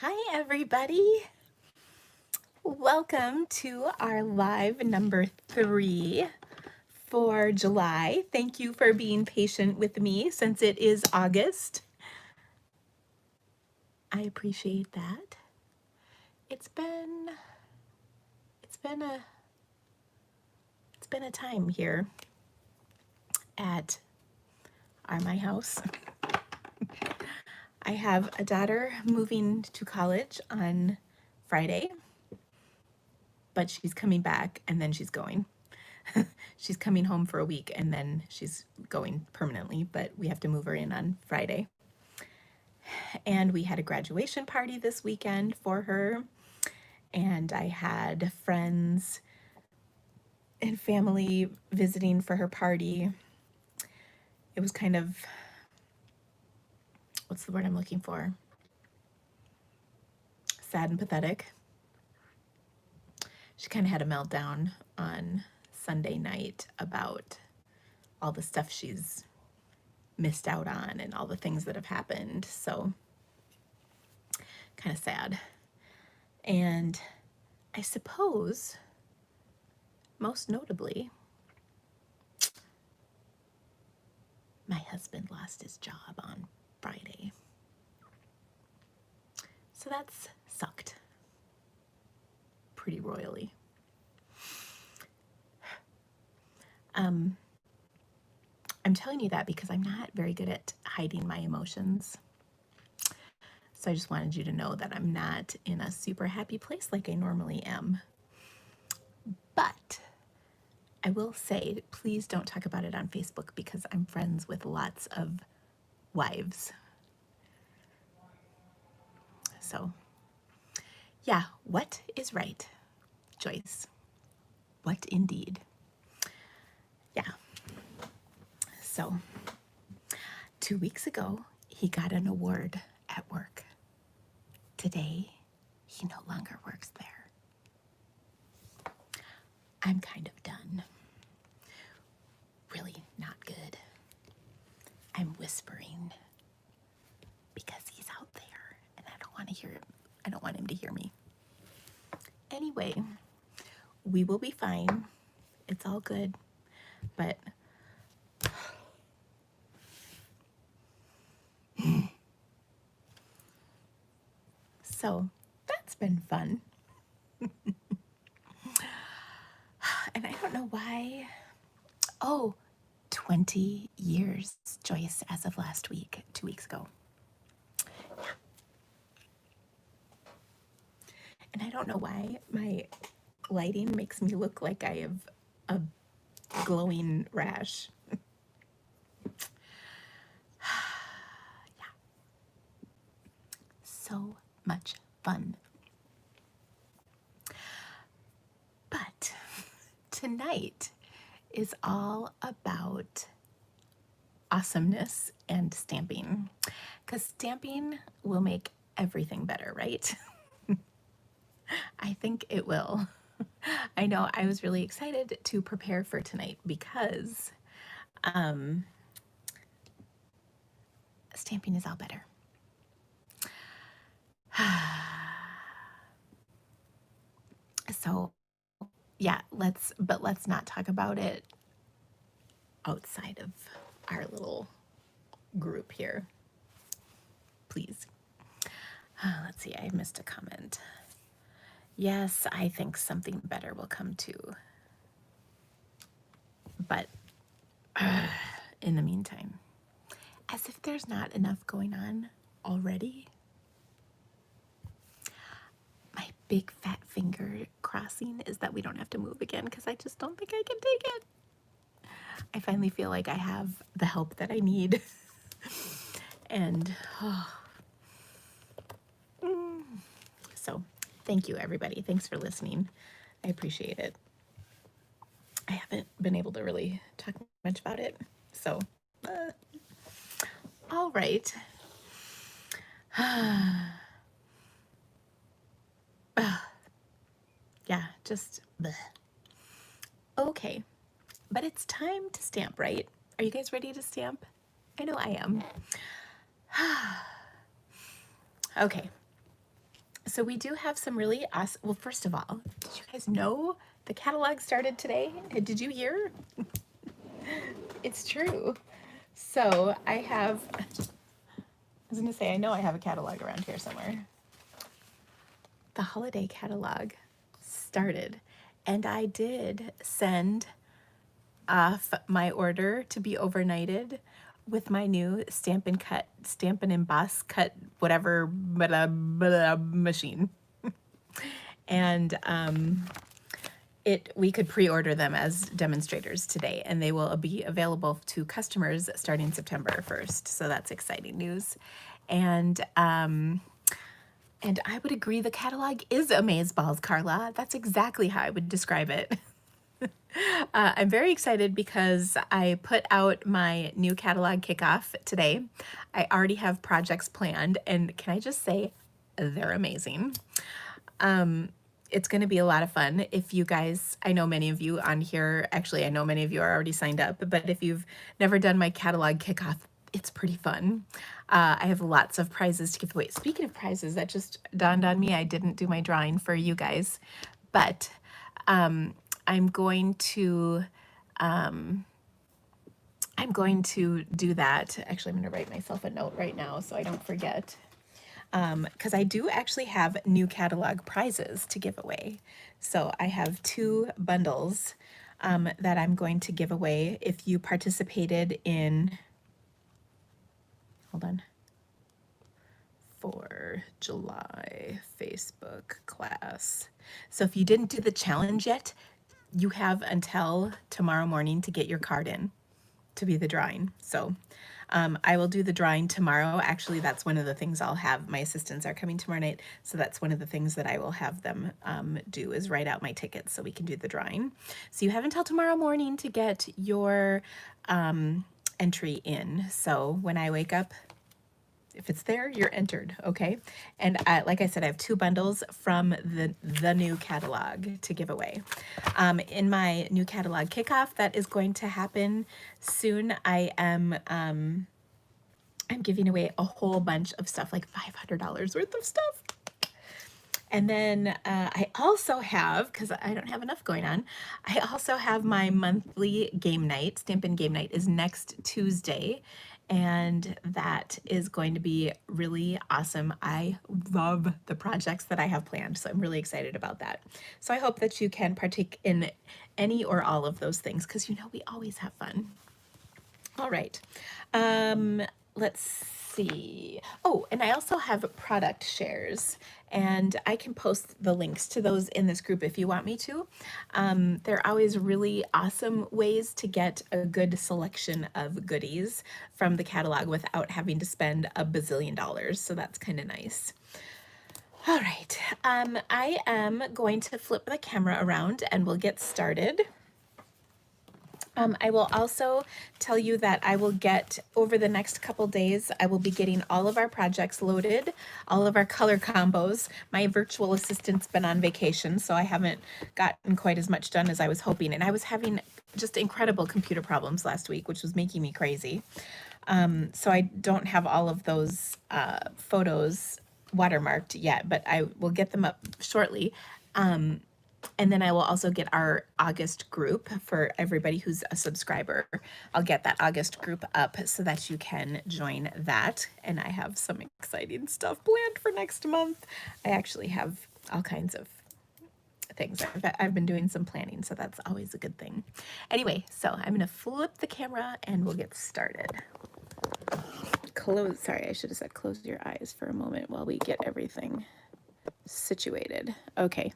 Hi, everybody. Welcome to our live number 3 for July. Thank you for being patient with me since it is August. I appreciate that. It's been a time here at my house. I have a daughter moving to college on Friday, but she's coming back and then she's going. She's coming home for a week and then she's going permanently, but we have to move her in on Friday. And we had a graduation party this weekend for her, and I had friends and family visiting for her party. It was kind of, what's the word I'm looking for? Sad and pathetic. She kind of had a meltdown on Sunday night about all the stuff she's missed out on and all the things that have happened. So kind of sad. And I suppose, most notably, my husband lost his job on Friday. So that's sucked pretty royally. I'm telling you that because I'm not very good at hiding my emotions. So I just wanted you to know that I'm not in a super happy place like I normally am. But I will say, please don't talk about it on Facebook because I'm friends with lots of wives. So, yeah, what is right, Joyce? What indeed? Yeah. So, 2 weeks ago, he got an award at work. Today, he no longer works there. I'm kind of done. Really not good. I'm whispering because he's out there and I don't want to hear him. I don't want him to hear me. Anyway, we will be fine. It's all good. But so that's been fun. And I don't know why. Oh, 20 years, Joyce, as of last week, 2 weeks ago. Yeah. And I don't know why my lighting makes me look like I have a glowing rash. Yeah. So much fun. But tonight is all about awesomeness and stamping, because stamping will make everything better, right? I think it will. I know I was really excited to prepare for tonight because stamping is all better. So, yeah, let's not talk about it outside of our little group here, please. Let's see, I missed a comment. Yes, I think something better will come too. But in the meantime, as if there's not enough going on already, my big fat finger crossing is that we don't have to move again because I just don't think I can take it. I finally feel like I have the help that I need. And so thank you, everybody. Thanks for listening. I appreciate it. I haven't been able to really talk much about it. So, all right. Yeah, just bleh. Okay. But it's time to stamp, right? Are you guys ready to stamp? I know I am. Okay. So we do have some really awesome, well, first of all, did you guys know the catalog started today? Did you hear? It's true. So I was gonna say, I know I have a catalog around here somewhere. The holiday catalog started, and I did send off my order to be overnighted with my new Stamp and Emboss cut, whatever, machine. And we could pre-order them as demonstrators today, and they will be available to customers starting September 1st. So that's exciting news. And I would agree the catalog is amazeballs, Carla. That's exactly how I would describe it. I'm very excited because I put out my new catalog kickoff today. I already have projects planned, and can I just say, they're amazing. It's going to be a lot of fun. If you guys, I know many of you on here, actually, I know many of you are already signed up, but if you've never done my catalog kickoff, it's pretty fun. I have lots of prizes to give away. Speaking of prizes, that just dawned on me. I didn't do my drawing for you guys, but I'm going to do that. Actually, I'm going to write myself a note right now so I don't forget. Because I do actually have new catalog prizes to give away. So I have 2 bundles that I'm going to give away if you participated in, hold on, for July Facebook class. So if you didn't do the challenge yet, you have until tomorrow morning to get your card in to be the drawing. So I will do the drawing tomorrow. Actually, that's one of the things I'll have. My assistants are coming tomorrow night, so that's one of the things that I will have them do is write out my tickets so we can do the drawing. So you have until tomorrow morning to get your entry in. So when I wake up, if it's there, you're entered, okay? And like I said, I have 2 bundles from the new catalog to give away. In my new catalog kickoff that is going to happen soon, I'm giving away a whole bunch of stuff, like $500 worth of stuff. And then I also have, because I don't have enough going on, I also have my monthly game night. Stampin' Game Night is next Tuesday, and that is going to be really awesome. I love the projects that I have planned, so I'm really excited about that. So I hope that you can partake in any or all of those things, because you know we always have fun. All right. Let's see. Oh, and I also have product shares, and I can post the links to those in this group if you want me to. They're always really awesome ways to get a good selection of goodies from the catalog without having to spend a bazillion dollars. So that's kind of nice. All right. I am going to flip the camera around and we'll get started. I will also tell you that I will get, over the next couple days, I will be getting all of our projects loaded, all of our color combos. My virtual assistant's been on vacation, so I haven't gotten quite as much done as I was hoping. And I was having just incredible computer problems last week, which was making me crazy. So I don't have all of those photos watermarked yet, but I will get them up shortly. And then I will also get our August group for everybody who's a subscriber. I'll get that August group up so that you can join that. And I have some exciting stuff planned for next month. I actually have all kinds of things. I've been doing some planning, so that's always a good thing. Anyway, so I'm going to flip the camera and we'll get started. Sorry, I should have said close your eyes for a moment while we get everything situated. Okay,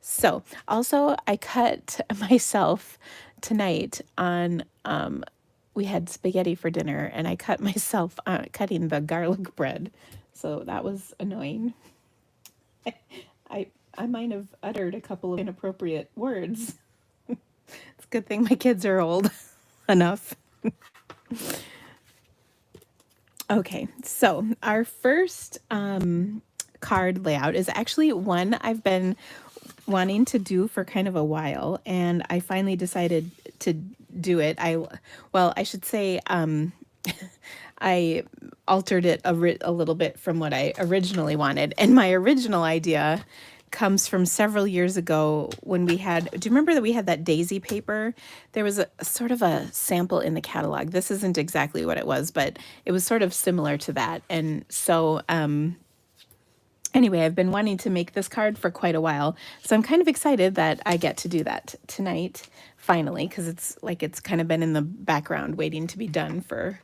so also I cut myself tonight on we had spaghetti for dinner, and I cut myself cutting the garlic bread, so that was annoying. I might have uttered a couple of inappropriate words. It's a good thing my kids are old enough. Okay, so our first card layout is actually one I've been wanting to do for kind of a while, and I finally decided to do it. I should say I altered it a little bit from what I originally wanted. And my original idea comes from several years ago when we had, do you remember that we had that daisy paper? There was a sort of a sample in the catalog. This isn't exactly what it was, but it was sort of similar to that. And so, anyway, I've been wanting to make this card for quite a while. So I'm kind of excited that I get to do that tonight, finally, because it's kind of been in the background waiting to be done for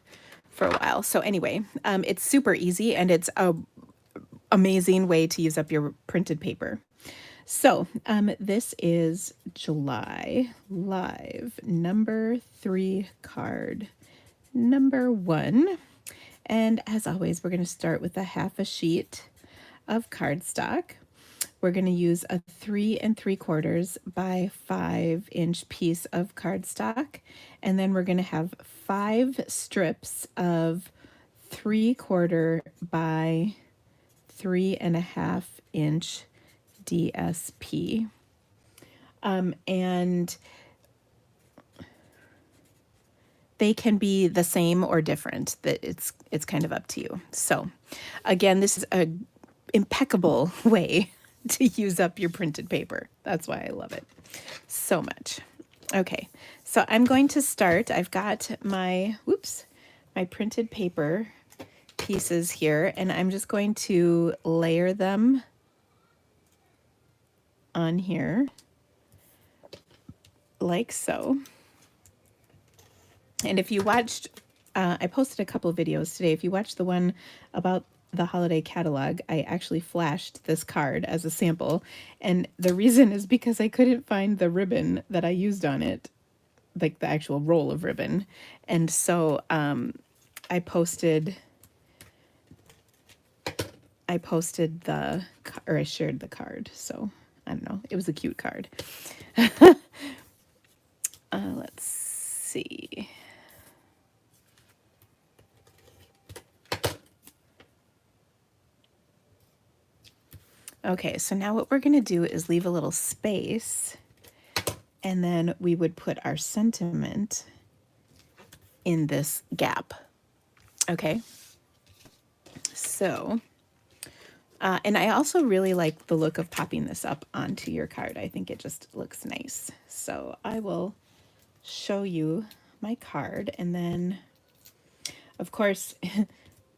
a while. So anyway, it's super easy and it's a amazing way to use up your printed paper. So this is July Live number 3 card number 1. And as always, we're going to start with a half a sheet of cardstock. We're going to use a 3 3/4 by 5-inch piece of cardstock. And then we're going to have 5 strips of 3/4 by 3.5-inch DSP. And they can be the same or different. That it's kind of up to you. So again, this is a impeccable way to use up your printed paper. That's why I love it so much. Okay, so I'm going to start. I've got my printed paper pieces here, and I'm just going to layer them on here like so. And if you watched, I posted a couple of videos today. If you watched the one about the holiday catalog, I actually flashed this card as a sample. And the reason is because I couldn't find the ribbon that I used on it, like the actual roll of ribbon. And so I posted I shared the card. So I don't know. It was a cute card. Let's see. Okay, so now what we're going to do is leave a little space, and then we would put our sentiment in this gap. Okay, so, and I also really like the look of popping this up onto your card. I think it just looks nice. So I will show you my card, and then, of course,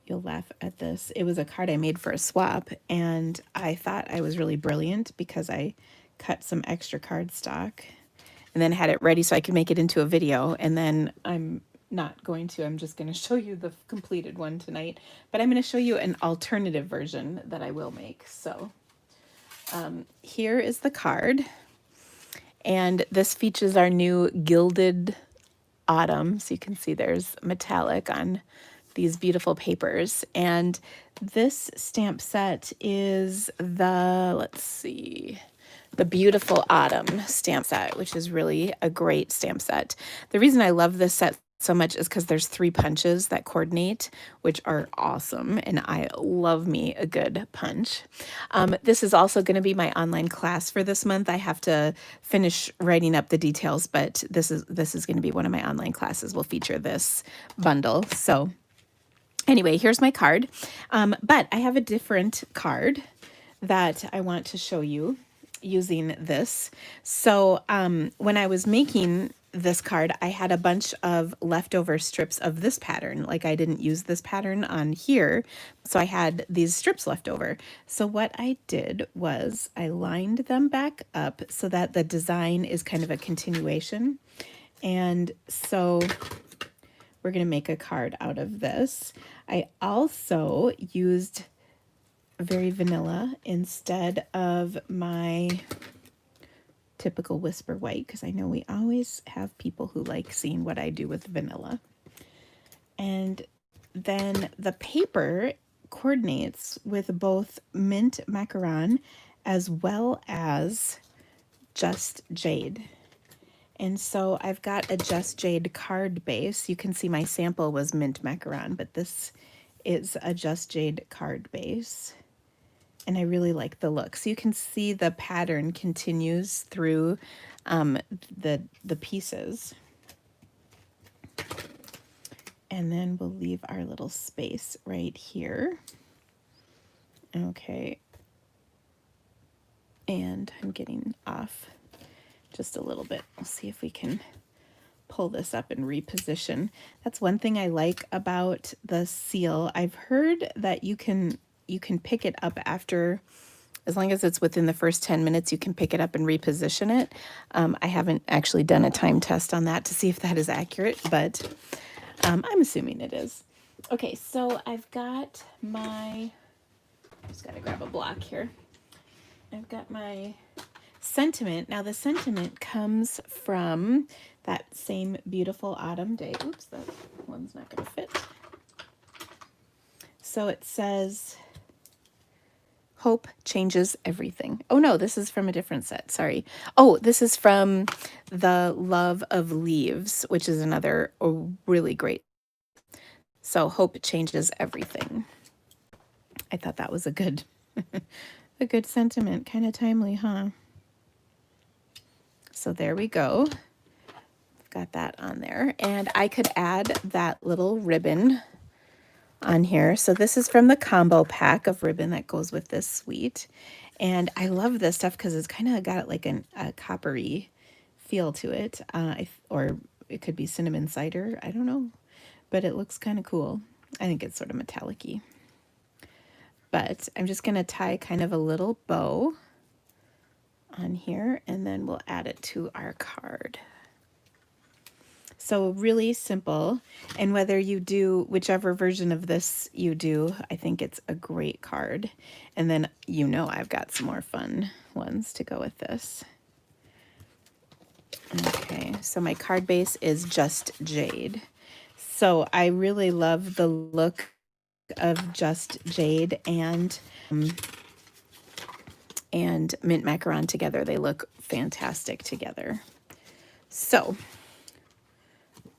you'll laugh at this. It was a card I made for a swap, and I thought I was really brilliant because I cut some extra cardstock and then had it ready so I could make it into a video. And then I'm not going to. I'm just going to show you the completed one tonight, but I'm going to show you an alternative version that I will make. So here is the card, and this features our new Gilded Autumn. So you can see there's metallic on these beautiful papers. And this stamp set is the Beautiful Autumn stamp set, which is really a great stamp set. The reason I love this set so much is because there's 3 punches that coordinate, which are awesome, and I love me a good punch. This is also going to be my online class for this month. I have to finish writing up the details, but this is going to be one of my online classes. Will feature this bundle. So anyway, here's my card, but I have a different card that I want to show you using this. So when I was making this card, I had a bunch of leftover strips of this pattern. Like I didn't use this pattern on here, so I had these strips left over. So what I did was I lined them back up so that the design is kind of a continuation. And so we're going to make a card out of this. I also used very vanilla instead of my typical Whisper White, because I know we always have people who like seeing what I do with vanilla. And then the paper coordinates with both mint macaron as well as Just Jade. And so I've got a Just Jade card base. You can see my sample was mint macaron, but this is a Just Jade card base. And I really like the look. So you can see the pattern continues through the pieces. And then we'll leave our little space right here. Okay. And I'm getting off just a little bit. We'll see if we can pull this up and reposition. That's one thing I like about the seal. I've heard that you can pick it up after, as long as it's within the first 10 minutes, you can pick it up and reposition it. I haven't actually done a time test on that to see if that is accurate, but I'm assuming it is. Okay, so I've got my, just gotta grab a block here. I've got my sentiment. Now the sentiment comes from that same beautiful autumn day. Oops, that one's not gonna fit. So it says, hope changes everything. Oh no, this is from a different set, sorry. Oh, this is from The Love of Leaves, which is another really great. So hope changes everything. I thought that was a good a good sentiment, kind of timely, huh? So there we go. Got that on there. And I could add that little ribbon on here. So this is from the combo pack of ribbon that goes with this suite. And I love this stuff because it's kind of got like a coppery feel to it. Or it could be cinnamon cider. I don't know. But it looks kind of cool. I think it's sort of metallic-y. But I'm just going to tie kind of a little bow on here, and then we'll add it to our card. So really simple, and whether you do whichever version of this you do, I think it's a great card. And then I've got some more fun ones to go with this. Okay, so my card base is just jade. So I really love the look of just jade and mint macaron together. They look fantastic together. So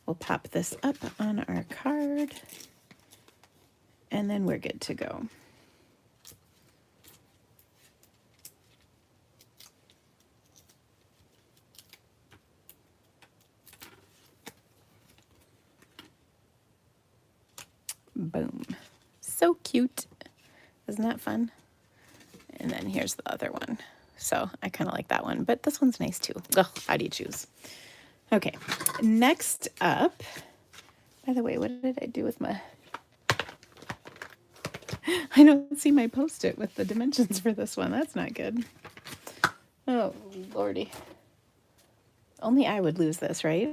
we'll pop this up on our card, and then we're good to go. Boom. So cute. Isn't that fun? And then here's the other one. So I kind of like that one, but this one's nice too. Ugh, how do you choose? Okay, next up, by the way, what did I do with my, I don't see my Post-it with the dimensions for this one. That's not good. Oh, Lordy. Only I would lose this, right?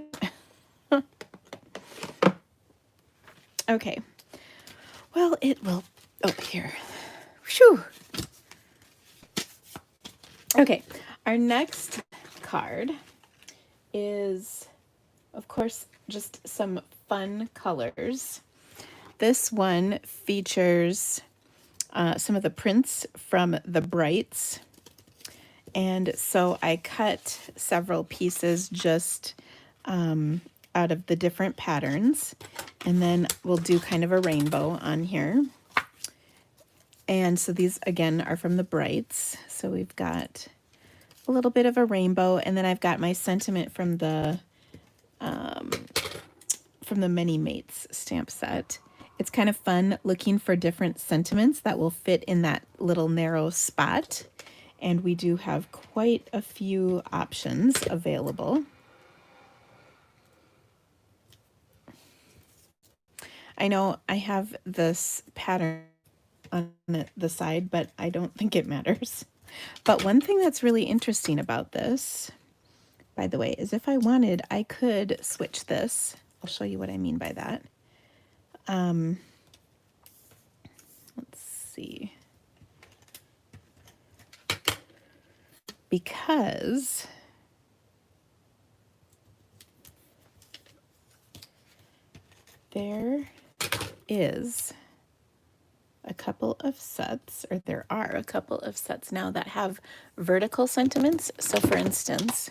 Okay. Well, it will, oh, here. Whew. Okay, our next card is, of course, just some fun colors. This one features some of the prints from the Brights. And so I cut several pieces just out of the different patterns. And then we'll do kind of a rainbow on here. And so these, again, are from the Brights. So we've got a little bit of a rainbow. And then I've got my sentiment from the Many Mates stamp set. It's kind of fun looking for different sentiments that will fit in that little narrow spot. And we do have quite a few options available. I know I have this pattern on the side, but I don't think it matters. But one thing that's really interesting about this, by the way, is if I wanted, I could switch this. I'll show you what I mean by that. Let's see. Because there is a couple of sets, or there are a couple of sets now that have vertical sentiments. So for instance,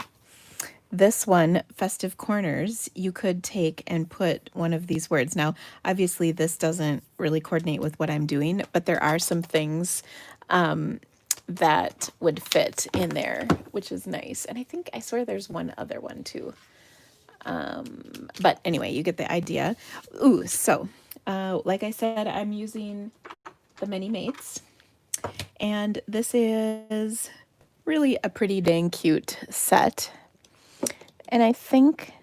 this one, Festive Corners, you could take and put one of these words. Now, obviously this doesn't really coordinate with what I'm doing, but there are some things that would fit in there, which is nice. And I swear there's one other one too. But anyway, you get the idea. Ooh, so like I said, I'm using the Mini Mates, and this is really a pretty dang cute set. And I think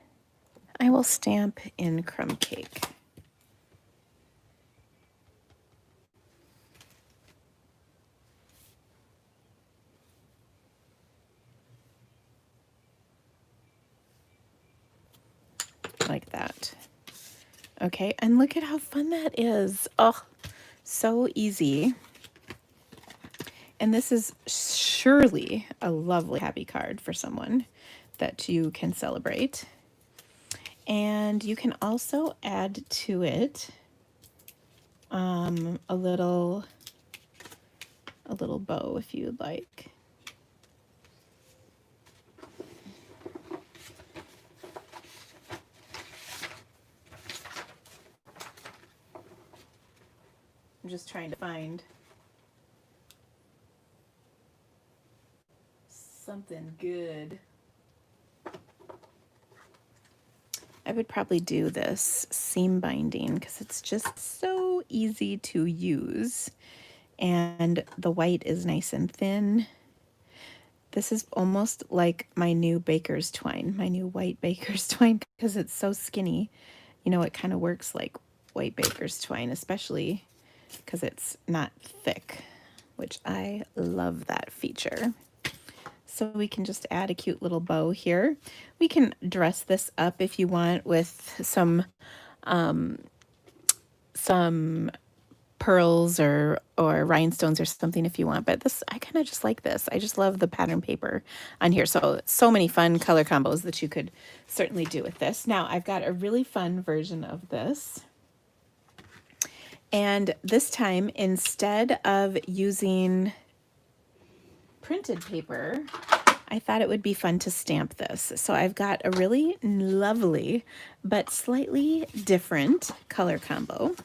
I will stamp in crumb cake. Like that. Okay, and look at how fun that is. Oh, so easy. And this is surely a lovely happy card for someone that you can celebrate. And you can also add to it a little bow if you'd like. I'm just trying to find something good. I would probably do this seam binding because it's just so easy to use. And the white is nice and thin. This is almost like my new baker's twine, my new white baker's twine, because it's so skinny. You know, it kind of works like white baker's twine, especially because it's not thick, which I love that feature. So we can just add a cute little bow here. We can dress this up if you want with some pearls or rhinestones or something if you want. But this, I kind of just like this. I just love the pattern paper on here. So many fun color combos that you could certainly do with this. Now I've got a really fun version of this. And this time, instead of using printed paper, I thought it would be fun to stamp this. So I've got a really lovely but slightly different color combo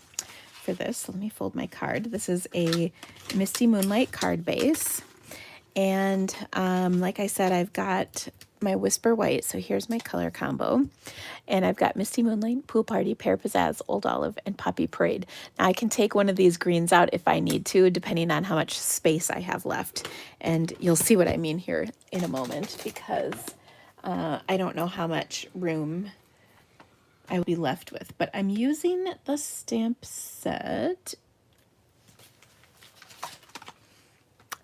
for this. Let me fold my card. This is a Misty Moonlight card base. And like I said, I've got my Whisper White. So here's my color combo. And I've got Misty Moonlight, Pool Party, Pear Pizzazz, Old Olive, and Poppy Parade. Now I can take one of these greens out if I need to, depending on how much space I have left. And you'll see what I mean here in a moment, because I don't know how much room I will be left with. But I'm using the stamp set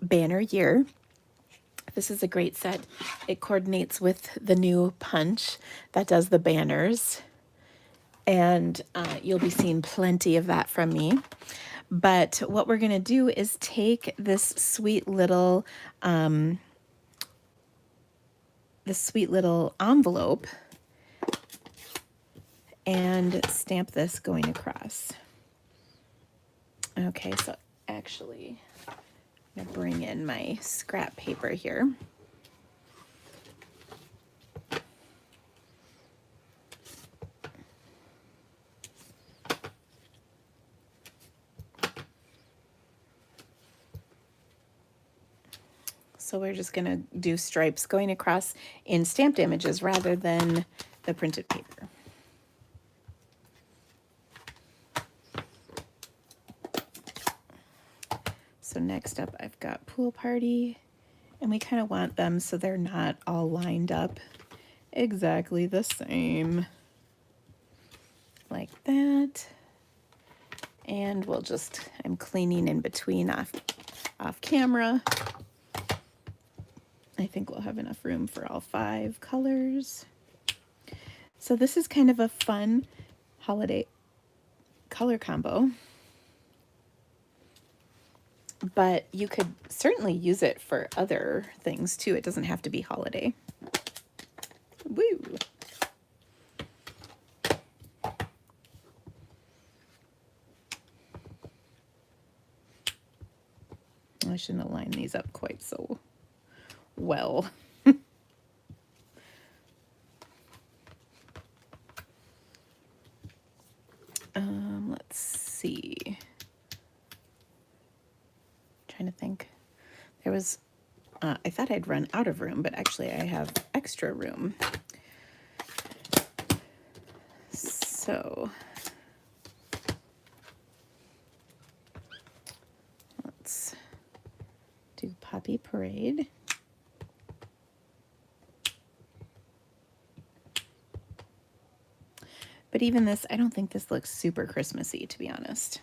Banner Year. This is a great set. It coordinates with the new punch that does the banners. And you'll be seeing plenty of that from me. But what we're going to do is take this sweet little envelope and stamp this going across. Okay, so actually, I'm going to bring in my scrap paper here. So we're just going to do stripes going across in stamped images rather than the printed paper. So next up, I've got Pool Party, and we kind of want them so they're not all lined up exactly the same, like that. And we'll just, I'm cleaning in between off camera. I think we'll have enough room for all 5 colors. So this is kind of a fun holiday color combo. But you could certainly use it for other things too. It doesn't have to be holiday. Woo! I shouldn't have lined these up quite so well. Let's see. Trying to think. There was, I thought I'd run out of room, but actually I have extra room. So let's do Poppy Parade. But even this, I don't think this looks super Christmassy, to be honest.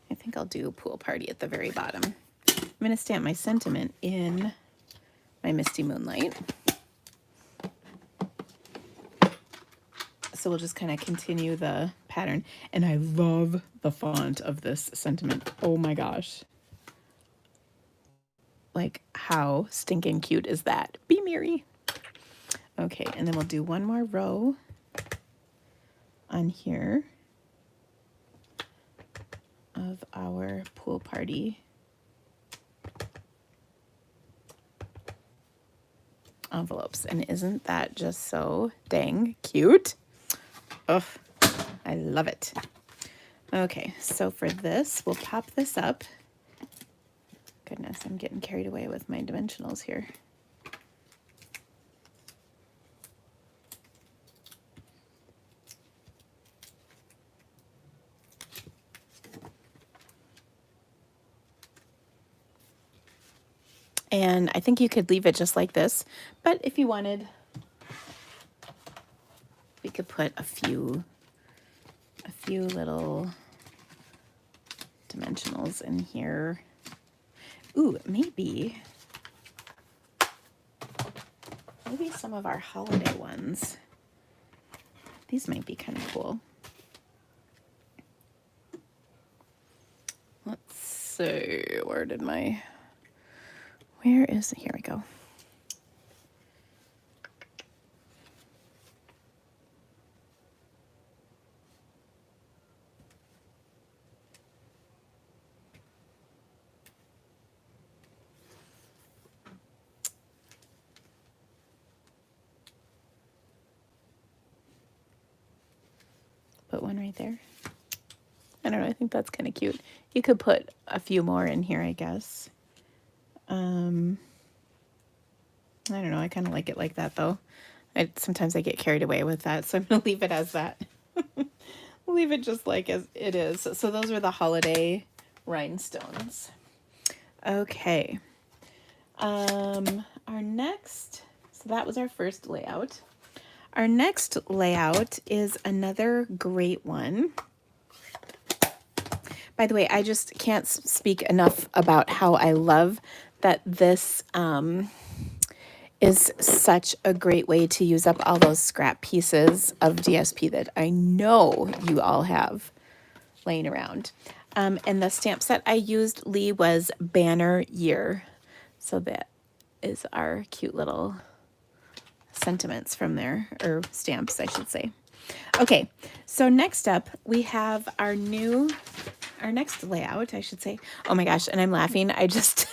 I think I'll do Pool Party at the very bottom. I'm going to stamp my sentiment in my Misty Moonlight. So we'll just kind of continue the pattern. And I love the font of this sentiment. Oh my gosh. Like, how stinking cute is that? Be merry. Okay, and then we'll do one more row on here of our Pool Party envelopes. And isn't that just so dang cute? Oh, I love it. Okay, so for this, we'll pop this up. Goodness, I'm getting carried away with my dimensionals here. And I think you could leave it just like this, but if you wanted, we could put a few little dimensionals in here. Ooh, maybe some of our holiday ones. These might be kind of cool. Let's see, where is, here we go. Put one right there. I don't know, I think that's kind of cute. You could put a few more in here, I guess. I don't know, I kind of like it like that though. Sometimes I get carried away with that, so I'm going to leave it as that. Leave it just like as it is. So those are the holiday rhinestones. Okay. Our next, so that was our first layout. Our next layout is another great one. By the way, I just can't speak enough about how I love that this is such a great way to use up all those scrap pieces of DSP that I know you all have laying around. And the stamp set I used, Lee, was Banner Year. So that is our cute little sentiments from there, or stamps, I should say. Okay, so next up we have our next layout, I should say. Oh my gosh, and I'm laughing. I just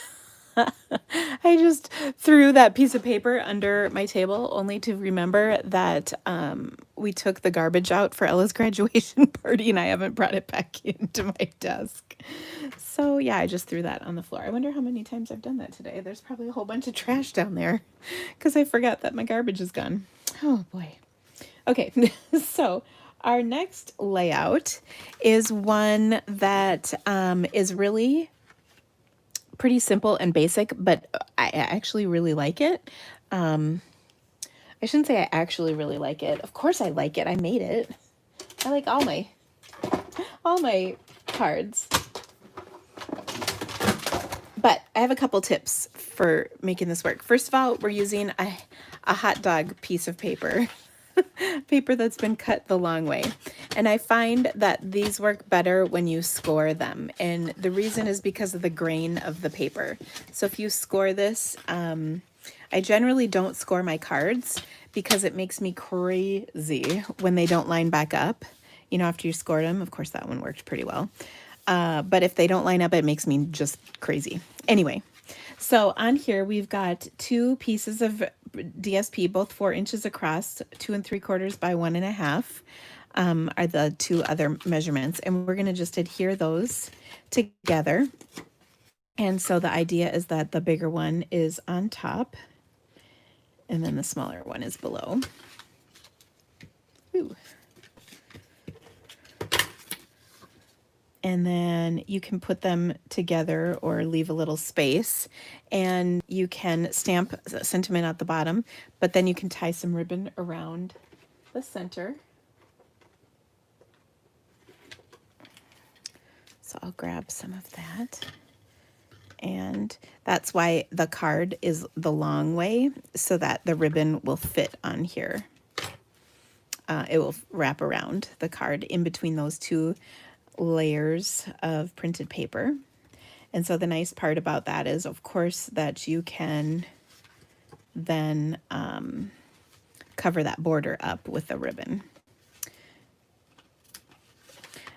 I just threw that piece of paper under my table only to remember that we took the garbage out for Ella's graduation party and I haven't brought it back into my desk. So yeah, I just threw that on the floor. I wonder how many times I've done that today. There's probably a whole bunch of trash down there because I forgot that my garbage is gone. Oh boy. Okay, so our next layout is one that is really pretty simple and basic, but I actually really like it. I shouldn't say I actually really like it. Of course I like it. I made it. I like all my cards. But I have a couple tips for making this work. First of all, we're using a hot dog piece of paper. Paper that's been cut the long way. And I find that these work better when you score them. And the reason is because of the grain of the paper. So if you score this, I generally don't score my cards because it makes me crazy when they don't line back up. You know, after you scored them, of course that one worked pretty well. But if they don't line up, it makes me just crazy. Anyway, so on here we've got two pieces of DSP, both 4 inches across, 2 3/4 by 1.5 are the two other measurements. And we're going to just adhere those together. And so the idea is that the bigger one is on top and then the smaller one is below. Ooh. And then you can put them together or leave a little space, and you can stamp a sentiment at the bottom, but then you can tie some ribbon around the center. So I'll grab some of that. And that's why the card is the long way, so that the ribbon will fit on here. It will wrap around the card in between those two layers of printed paper. And so the nice part about that is, of course, that you can then cover that border up with a ribbon.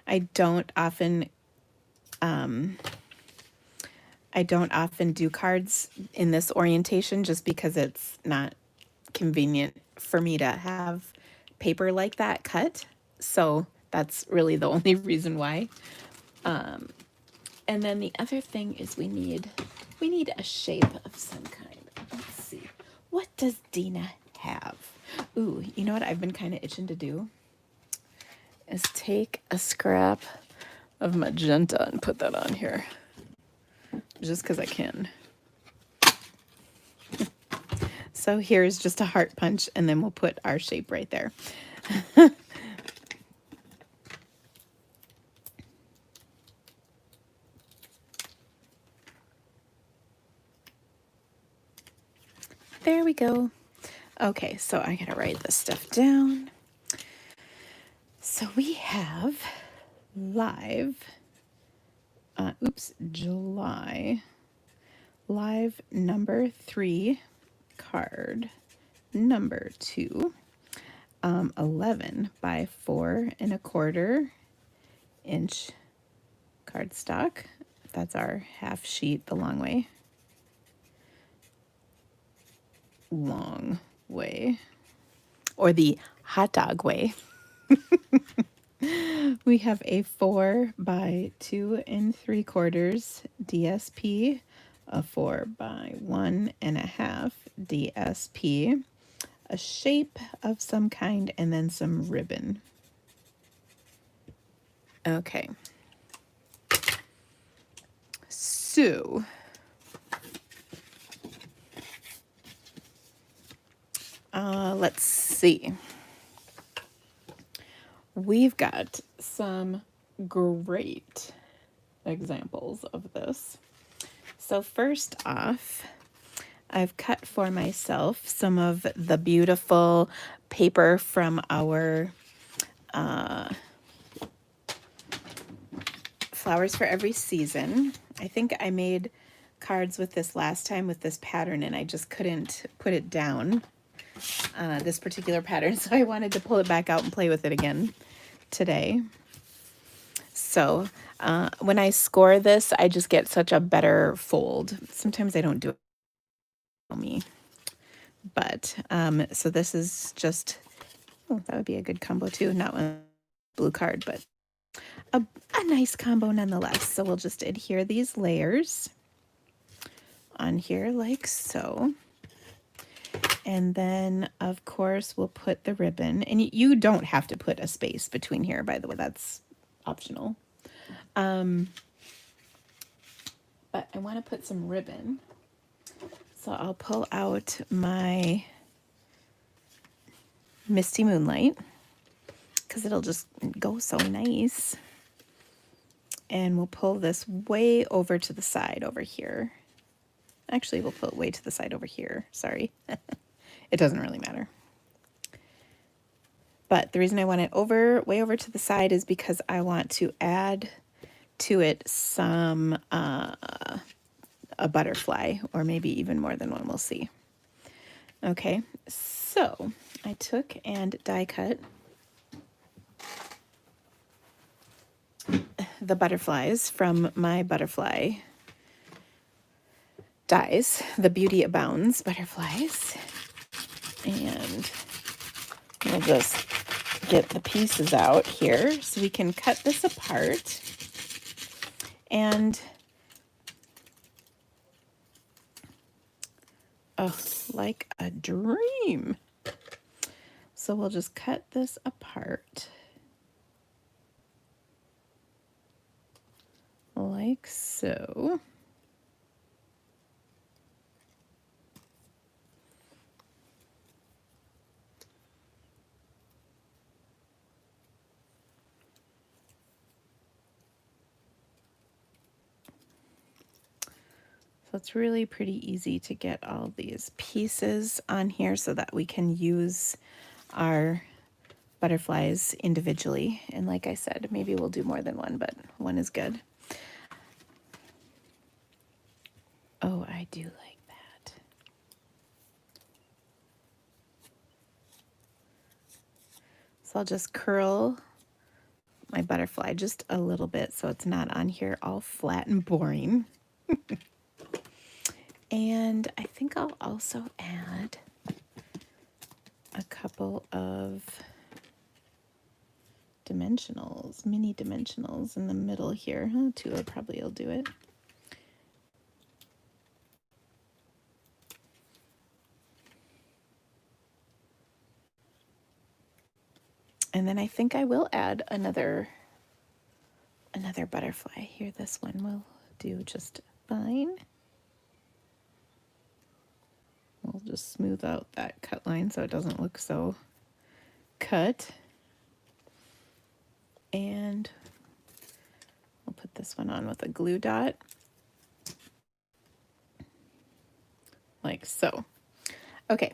I don't often do cards in this orientation just because it's not convenient for me to have paper like that cut. So that's really the only reason why. And then the other thing is we need a shape of some kind. Let's see. What does Dina have? Ooh, you know what I've been kind of itching to do? Is take a scrap of magenta and put that on here. Just because I can. So here's just a heart punch, and then we'll put our shape right there. There we go. Okay, so I gotta write this stuff down. So we have July live number 3 card number 2, 11 by 4 1/4 inch cardstock. That's our half sheet, the long way, or the hot dog way. We have a 4 by 2 3/4 DSP, a 4 by 1 1/2 DSP, a shape of some kind, and then some ribbon. Okay. So let's see. We've got some great examples of this. So first off, I've cut for myself some of the beautiful paper from our Flowers for Every Season. I think I made cards with this last time with this pattern, and I just couldn't put it down, this particular pattern, so I wanted to pull it back out and play with it again today. So when I score this, I just get such a better fold. Sometimes I don't do it me, but so this is just, oh, that would be a good combo too. Not one blue card, but a nice combo nonetheless. So we'll just adhere these layers on here like so. And then, of course, we'll put the ribbon. And you don't have to put a space between here, by the way. That's optional. But I want to put some ribbon. So I'll pull out my Misty Moonlight, because it'll just go so nice. And we'll pull this way over to the side over here. Actually, we'll pull it way to the side over here. Sorry. It doesn't really matter. But the reason I want it way over to the side is because I want to add to it some a butterfly, or maybe even more than one. We'll see. Okay, so I took and die cut the butterflies from my butterfly dies, the Beauty Abounds butterflies, and we'll just get the pieces out here so we can cut this apart. And Oh, like a dream. So we'll just cut this apart like so. So it's really pretty easy to get all these pieces on here so that we can use our butterflies individually. And like I said, maybe we'll do more than one, but one is good. Oh, I do like that. So I'll just curl my butterfly just a little bit so it's not on here all flat and boring. And I think I'll also add a couple of dimensionals, mini dimensionals in the middle here. Oh, two probably will do it. And then I think I will add another butterfly here. This one will do just fine. We'll just smooth out that cut line so it doesn't look so cut. And we'll put this one on with a glue dot. Like so. Okay,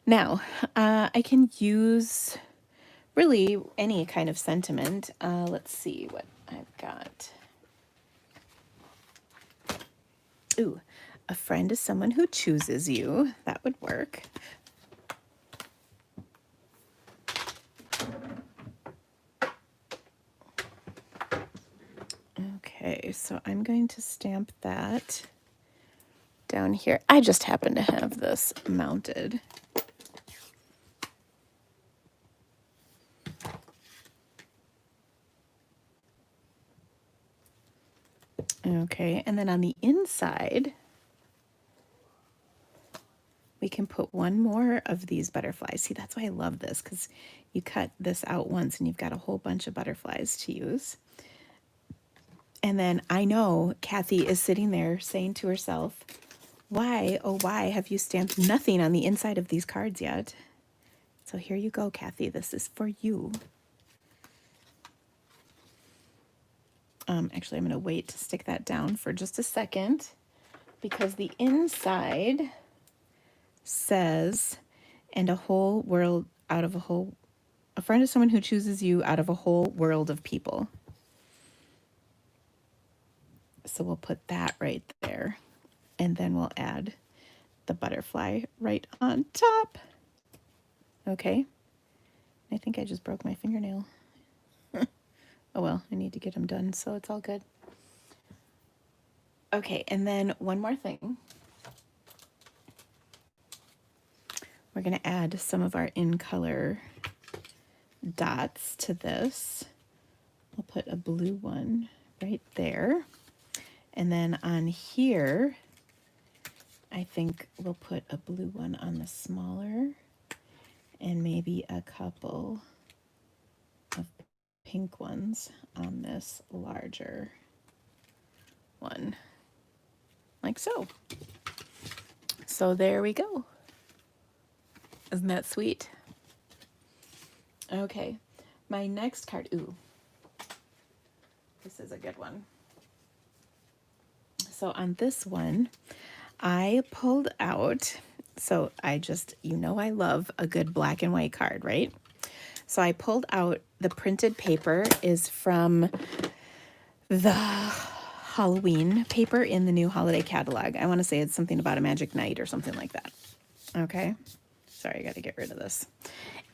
now I can use really any kind of sentiment. Let's see what I've got. Ooh, a friend is someone who chooses you. That would work. Okay, so I'm going to stamp that down here. I just happen to have this mounted. Okay, and then on the inside, we can put one more of these butterflies. See, that's why I love this, because you cut this out once and you've got a whole bunch of butterflies to use. And then I know Kathy is sitting there saying to herself, why, oh why, have you stamped nothing on the inside of these cards yet? So here you go, Kathy. This is for you. Actually, I'm going to wait to stick that down for just a second because the inside says, and a whole world out of a friend is someone who chooses you out of a whole world of people. So we'll put that right there. And then we'll add the butterfly right on top. Okay. I think I just broke my fingernail. Oh well, I need to get them done, so it's all good. Okay, and then one more thing. We're going to add some of our in color dots to this. We'll put a blue one right there. And then on here, I think we'll put a blue one on the smaller and maybe a couple of pink ones on this larger one, like so. So there we go. Isn't that sweet? Okay, my next card, ooh, this is a good one. So on this one, I pulled out, so I just, you know I love a good black and white card, right? So I pulled out, the printed paper is from the Halloween paper in the new holiday catalog. I want to say it's something about a magic night or something like that. Okay. Sorry, I got to get rid of this.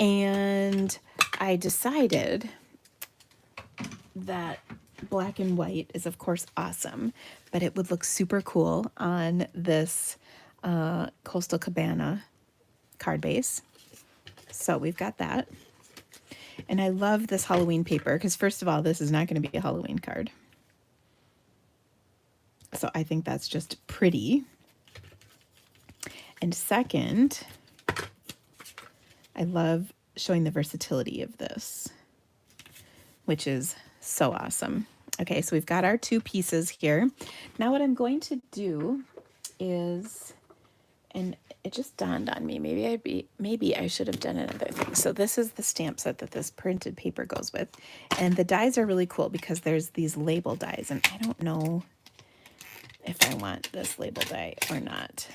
And I decided that black and white is, of course, awesome, but it would look super cool on this Coastal Cabana card base. So we've got that. And I love this Halloween paper because, first of all, this is not going to be a Halloween card. So I think that's just pretty. And second, I love showing the versatility of this, which is so awesome. Okay, so we've got our 2 pieces here. Now what I'm going to do is, and it just dawned on me, maybe I should have done another thing. So this is the stamp set that this printed paper goes with. And the dies are really cool because there's these label dies, and I don't know if I want this label die or not.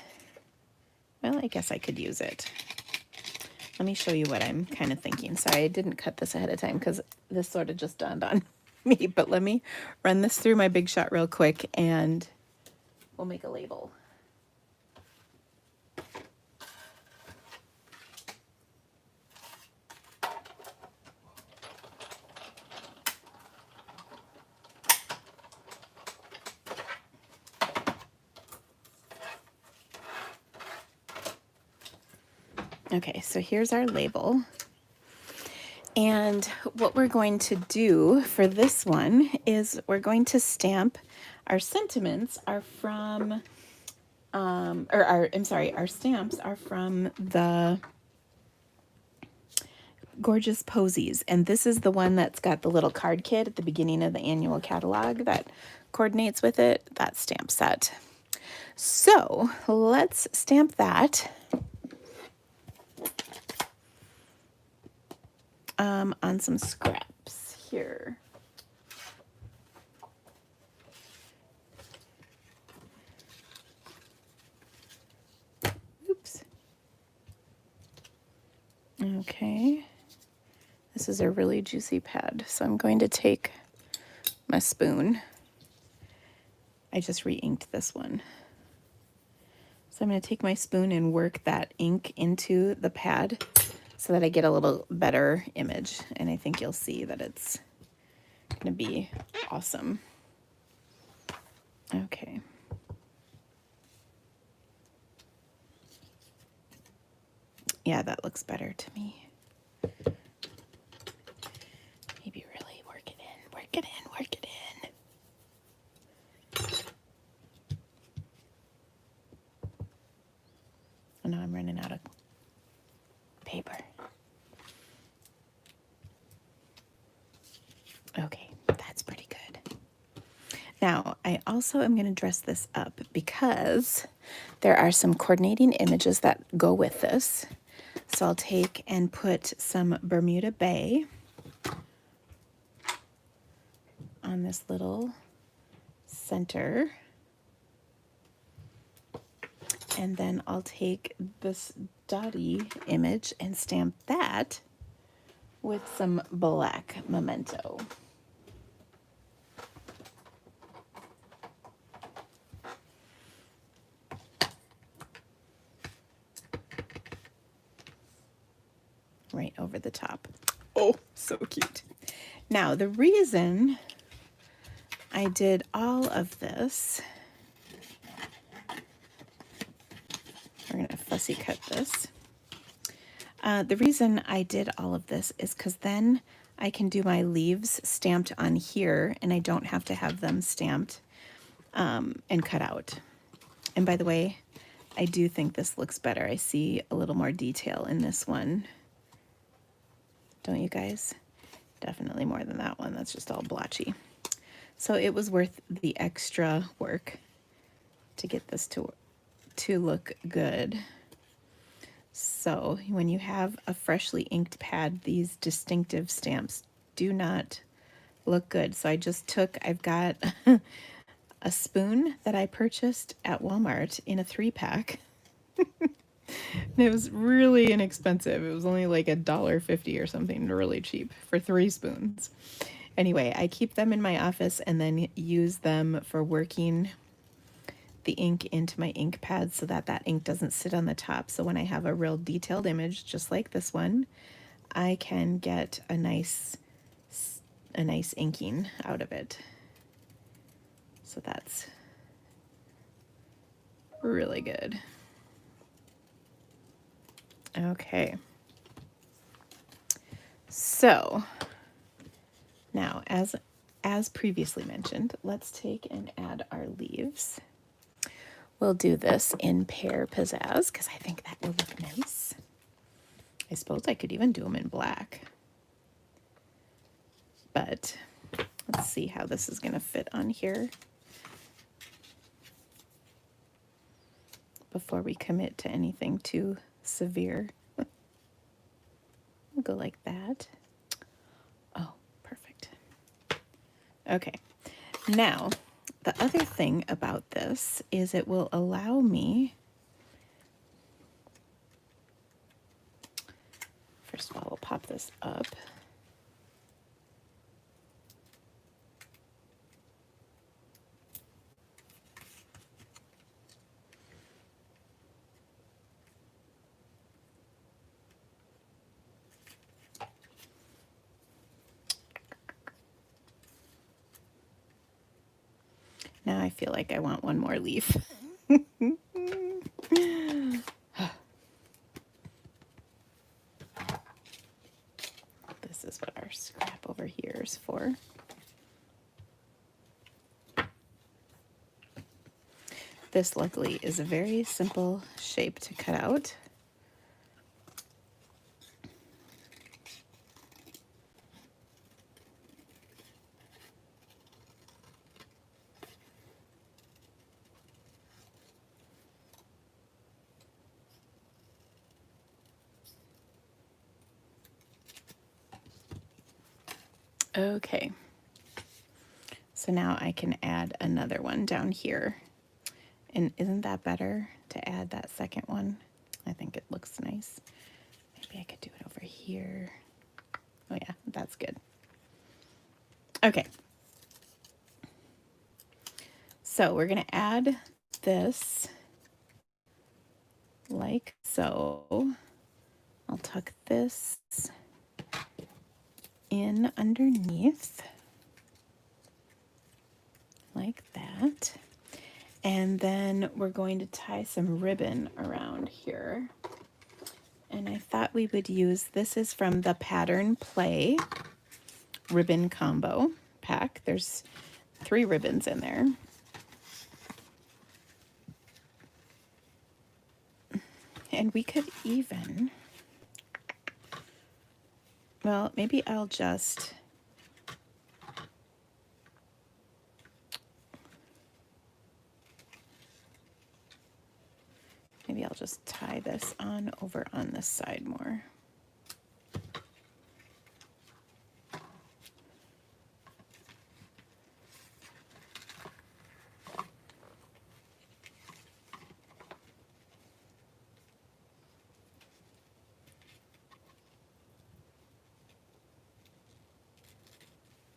Well, I guess I could use it. Let me show you what I'm kind of thinking. Sorry, I didn't cut this ahead of time because this sort of just dawned on me, but let me run this through my Big Shot real quick and we'll make a label. Okay, so here's our label. And what we're going to do for this one is we're going to stamp our sentiments are from, our stamps are from the Gorgeous Posies. And this is the one that's got the little card kit at the beginning of the annual catalog that coordinates with it, that stamp set. So let's stamp that. On some scraps here. Oops. Okay. This is a really juicy pad, so I'm going to take my spoon. I just re-inked this one. So I'm going to take my spoon and work that ink into the pad so that I get a little better image. And I think you'll see that it's going to be awesome. Okay. Yeah, that looks better to me. Maybe really work it in, work it in, work it in. Oh no, I'm running out of paper. Okay, that's pretty good. Now, I also am going to dress this up because there are some coordinating images that go with this. So I'll take and put some Bermuda Bay on this little center. And then I'll take this Dottie image and stamp that with some black memento. Right over the top. Oh, so cute. Now, the reason I did all of this, we're going to fussy cut this. The reason I did all of this is because then I can do my leaves stamped on here and I don't have to have them stamped and cut out. And by the way, I do think this looks better. I see a little more detail in this one. Don't you guys? Definitely more than that one. That's just all blotchy. So it was worth the extra work to get this to look good. So when you have a freshly inked pad, these distinctive stamps do not look good. So I just took, I've got a spoon that I purchased at Walmart in a 3-pack. It was really inexpensive. It was only like $1.50 or something, really cheap for 3 spoons. Anyway, I keep them in my office and then use them for working the ink into my ink pad so that that ink doesn't sit on the top. So when I have a real detailed image, just like this one, I can get a nice inking out of it. So that's really good. Okay. So now, as previously mentioned, let's take and add our leaves. We'll do this in pear pizzazz because I think that will look nice. I suppose I could even do them in black. But let's see how this is going to fit on here before we commit to anything too severe. We'll go like that. Oh, perfect. Okay. Now, the other thing about this is it will allow me, first of all, we'll pop this up. Now I feel like I want one more leaf. This is what our scrap over here is for. This, luckily, is a very simple shape to cut out. Okay, so now I can add another one down here. And isn't that better to add that second one? I think it looks nice. Maybe I could do it over here. Oh yeah, that's good. Okay. So we're gonna add this like so. I'll tuck this in underneath like that. And then we're going to tie some ribbon around here. And I thought we would use, this is from the Pattern Play ribbon combo pack. There's 3 ribbons in there. And we could even, well, maybe I'll just, tie this on over on this side more.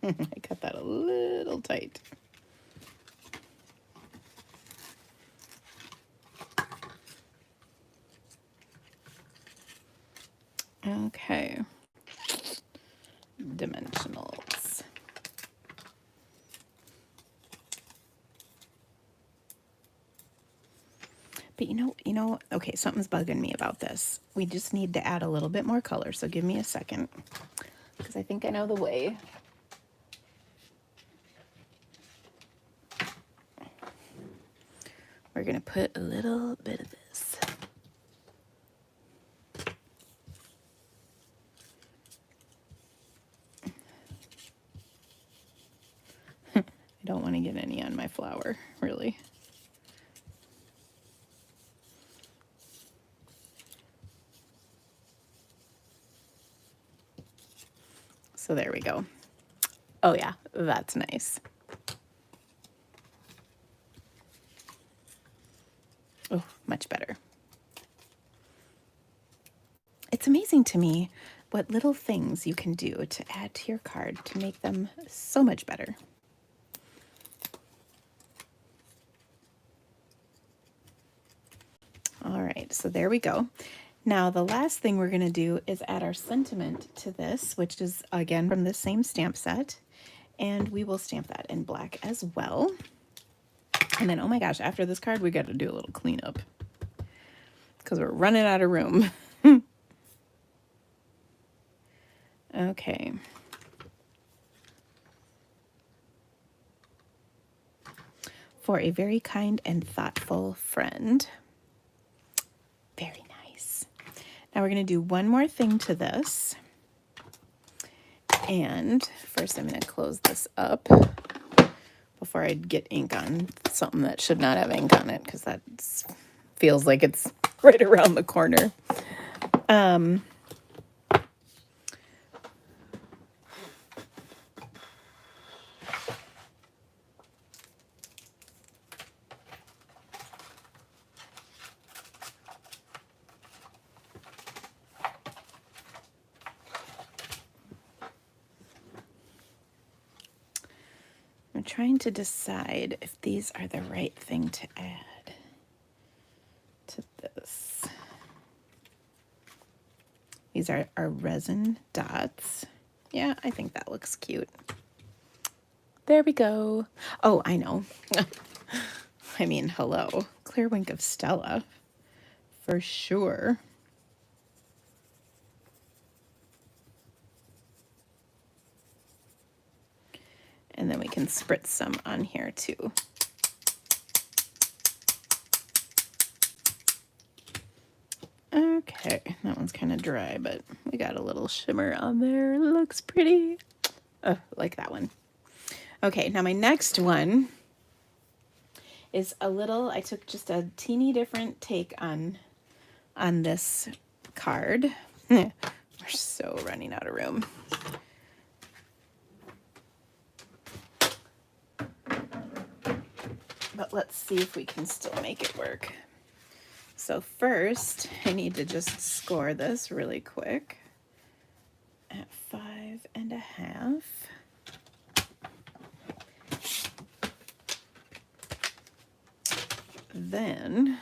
I cut that a little tight. Okay. Dimensionals. But you know, okay, something's bugging me about this. We just need to add a little bit more color, so give me a second, because I think I know the way. We're gonna put a little bit of this. I don't want to get any on my flower, really. So there we go. Oh yeah, that's nice. Oh, much better. It's amazing to me what little things you can do to add to your card to make them so much better. All right, so there we go. Now the last thing we're going to do is add our sentiment to this, which is again from the same stamp set, and we will stamp that in black as well. And then, oh my gosh, after this card we got to do a little cleanup because we're running out of room. Okay. for a very kind and thoughtful friend. Very nice. Now we're going to do one more thing to this. And first I'm going to close this up before I get ink on something that should not have ink on it, because that feels like it's right around the corner. I'm trying to decide if these are the right thing to add to this. These are our resin dots. Yeah, I think that looks cute. There we go. Oh, I know. I mean, hello. Clear Wink of Stella, for sure. And then we can spritz some on here too. Okay, that one's kind of dry, but we got a little shimmer on there. Looks pretty. Oh, like that one. Okay, now my next one is a little, I took just a teeny different take on this card. We're so running out of room. But let's see if we can still make it work. So first, I need to just score this really quick at 5.5. Then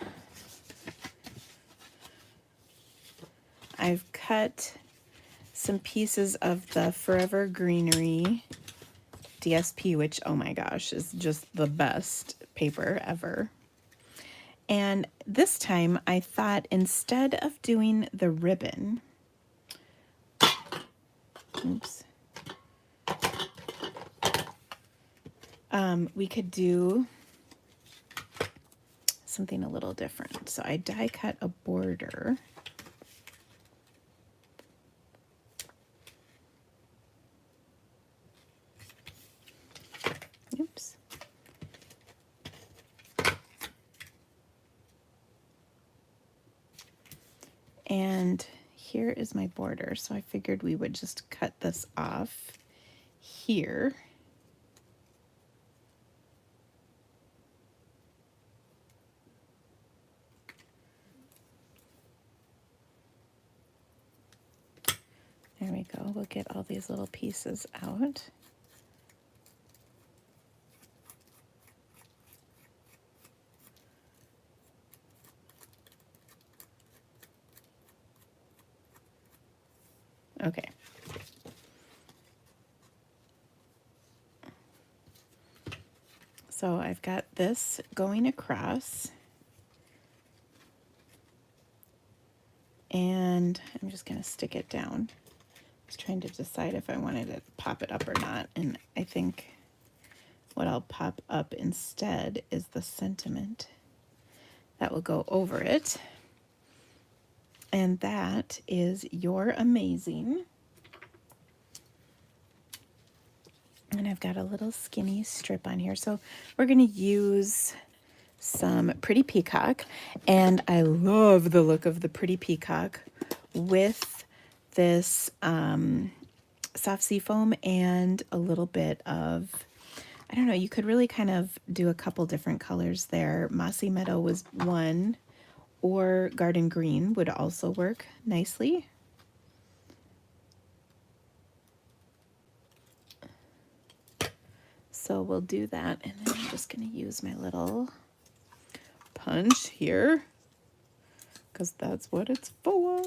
I've cut some pieces of the Forever Greenery DSP, which, oh my gosh, is just the best paper ever. And this time I thought, instead of doing the ribbon, oops, we could do something a little different. So I die cut a border. Oops. And here is my border. So I figured we would just cut this off here. There we go. We'll get all these little pieces out. Okay. So I've got this going across. And I'm just going to stick it down. I was trying to decide if I wanted to pop it up or not. And I think what I'll pop up instead is the sentiment that will go over it. And that is "You're amazing." And I've got a little skinny strip on here. So we're going to use some Pretty Peacock. And I love the look of the Pretty Peacock with this soft seafoam and a little bit of, I don't know, you could really kind of do a couple different colors there. Mossy Meadow was one, or Garden Green would also work nicely. So we'll do that, and then I'm just going to use my little punch here, because that's what it's for.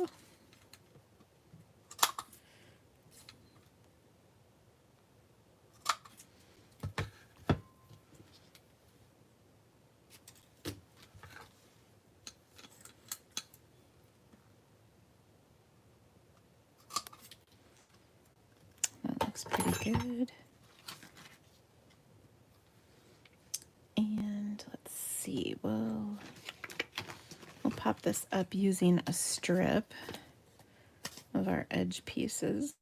That looks pretty good. And pop this up using a strip of our edge pieces.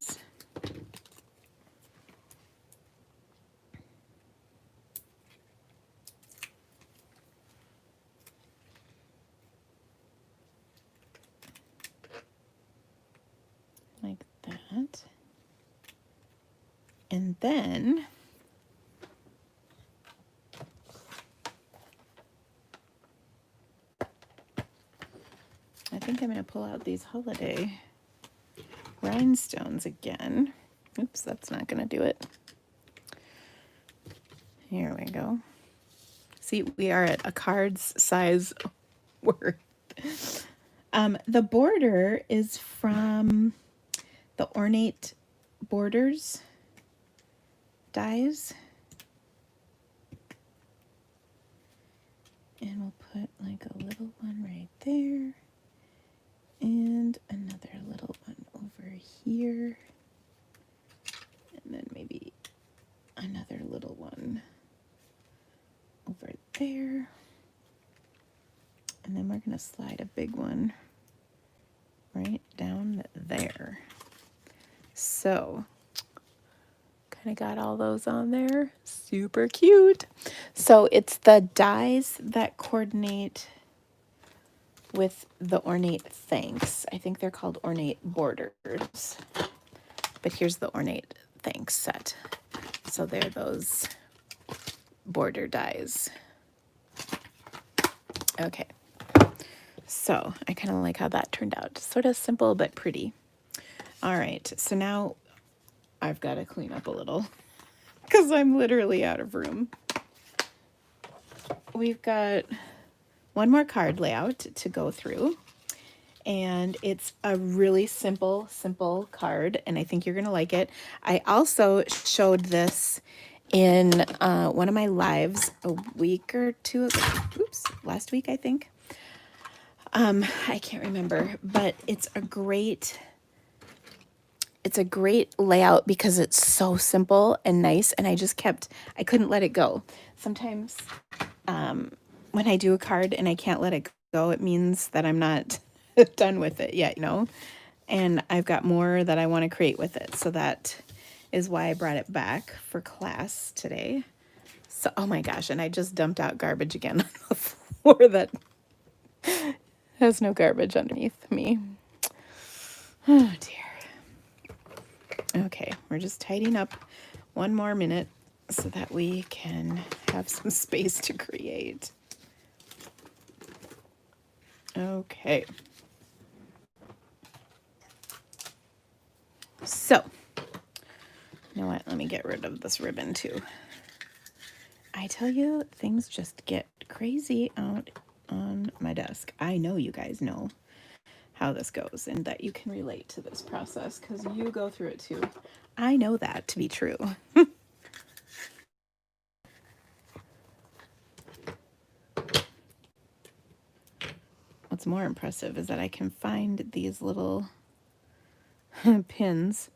Like that. And then I think I'm going to pull out these holiday rhinestones again. Oops, that's not going to do it. Here we go. See, we are at a card's size worth. The border is from the Ornate Borders dies. And we'll put like a little one right there. And another little one over here. And then maybe another little one over there. And then we're going to slide a big one right down there. So, kind of got all those on there. Super cute. So, it's the dies that coordinate with the Ornate Thanks. I think they're called Ornate Borders. But here's the Ornate Thanks set. So, they're those border dies. Okay. So I kind of like how that turned out. Sort of simple, but pretty. All right. So now I've got to clean up a little because I'm literally out of room. We've got one more card layout to go through. And it's a really simple card. And I think you're going to like it. I also showed this in one of my lives a week or two ago. Oops, last week, I think. I can't remember, but it's a great layout because it's so simple and nice. And I couldn't let it go. Sometimes, when I do a card and I can't let it go, it means that I'm not done with it yet, and I've got more that I want to create with it. So that is why I brought it back for class today. So, oh my gosh. And I just dumped out garbage again on the floor that has no garbage underneath me. Oh dear. Okay, we're just tidying up one more minute so that we can have some space to create. Okay. So, you know what? Let me get rid of this ribbon too. I tell you, things just get crazy out on my desk. I know you guys know how this goes and that you can relate to this process because you go through it too. I know that to be true. What's more impressive is that I can find these little pins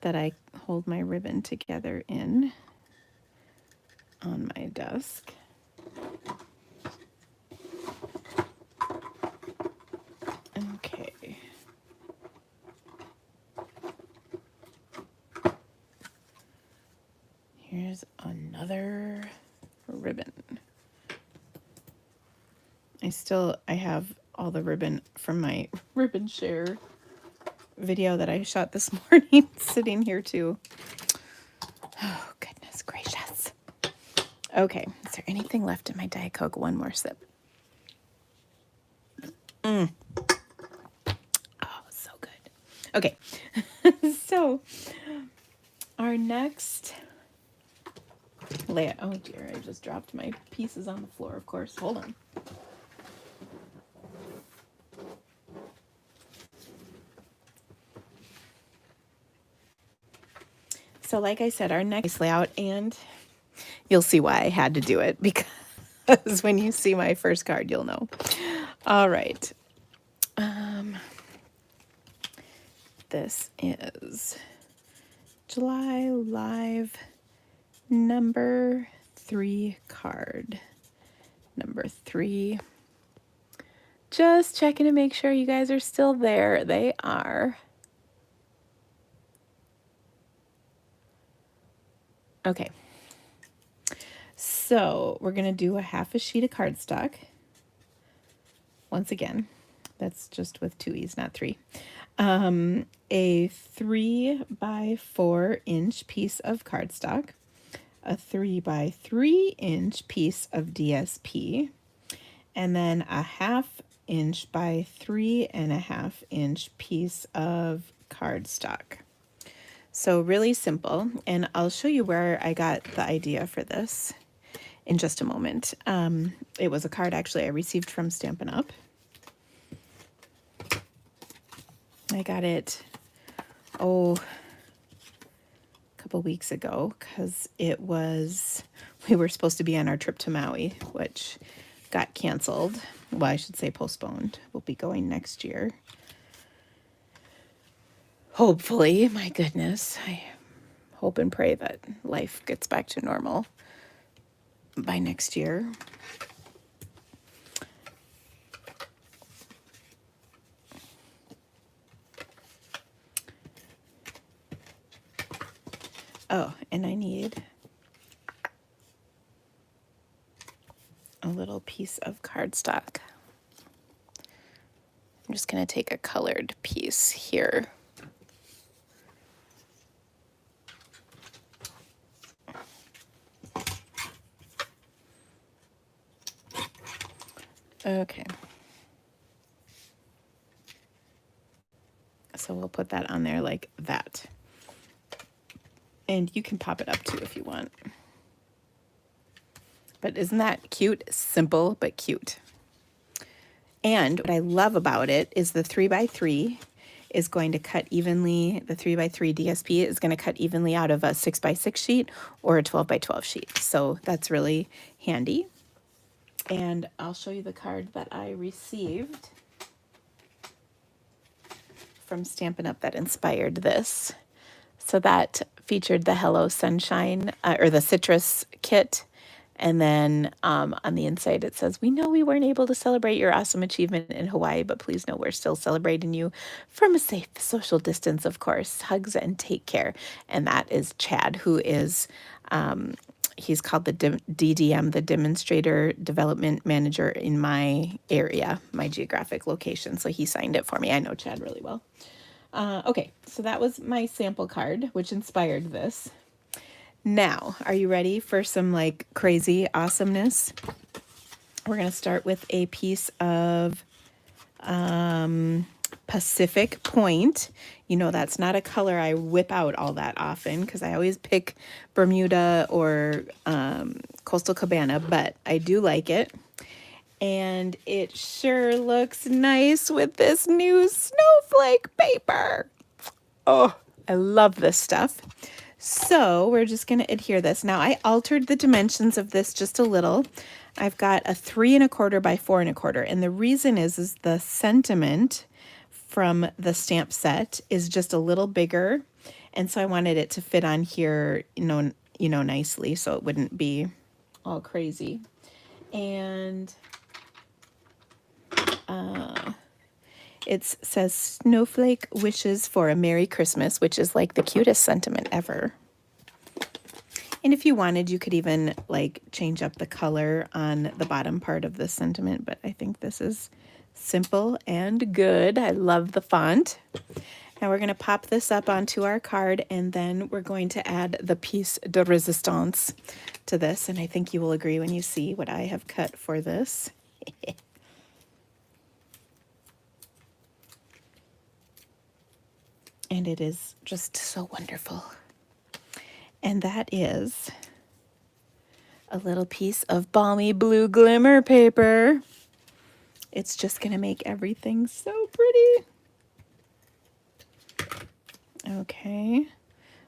that I hold my ribbon together in on my desk. Okay. Here's another ribbon. I have all the ribbon from my ribbon share video that I shot this morning sitting here too. Oh, goodness gracious. Okay, is there anything left in my Diet Coke? One more sip. Oh, so good. Okay, so our next layout. Oh dear, I just dropped my pieces on the floor, of course. Hold on. So like I said, our next layout, and you'll see why I had to do it, because when you see my first card, you'll know. All right. This is July Live number 3 card. Number 3. Just checking to make sure you guys are still there. They are. Okay. So we're going to do a half a sheet of cardstock. Once again, that's just with 2 E's, not 3. A 3 by 4 inch piece of cardstock, a 3 by 3 inch piece of DSP, and then a 1/2 inch by 3.5 inch piece of cardstock. So really simple, and I'll show you where I got the idea for this in just a moment. It was a card actually I received from Stampin' Up. I got it, a couple weeks ago because we were supposed to be on our trip to Maui, which got canceled. Well, I should say postponed. We'll be going next year. Hopefully, my goodness. I hope and pray that life gets back to normal by next year. Oh, and I need a little piece of cardstock. I'm just going to take a colored piece here. Okay. So we'll put that on there like that. And you can pop it up too if you want. But isn't that cute? Simple, but cute. And what I love about it is the 3 by 3 is going to cut evenly. The 3 by 3 DSP is going to cut evenly out of a 6 by 6 sheet or a 12 by 12 sheet. So that's really handy. And I'll show you the card that I received from Stampin' Up! That inspired this. So that featured the Hello Sunshine, or the citrus kit. And then on the inside it says, "We know we weren't able to celebrate your awesome achievement in Hawaii, but please know we're still celebrating you from a safe social distance, of course. Hugs and take care." And that is Chad, who is, he's called the DDM, the Demonstrator Development Manager in my area, my geographic location. So he signed it for me. I know Chad really well. Okay, so that was my sample card, which inspired this. Now, are you ready for some like crazy awesomeness? We're going to start with a piece of Pacific Point. You know, that's not a color I whip out all that often because I always pick Bermuda or Coastal Cabana, but I do like it. And it sure looks nice with this new snowflake paper. Oh, I love this stuff. So we're just going to adhere this. Now I altered the dimensions of this just a little. I've got a 3 1/4 by 4 1/4. And the reason is the sentiment from the stamp set is just a little bigger. And so I wanted it to fit on here, nicely so it wouldn't be all crazy. And it says Snowflake wishes for a Merry Christmas, which is like the cutest sentiment ever. And if you wanted, you could even like change up the color on the bottom part of the sentiment, but I think this is simple and good. I love the font. Now we're going to pop this up onto our card, and then we're going to add the piece de resistance to this. And I think you will agree when you see what I have cut for this. And it is just so wonderful. And that is a little piece of balmy blue glimmer paper. It's just going to make everything so pretty. Okay,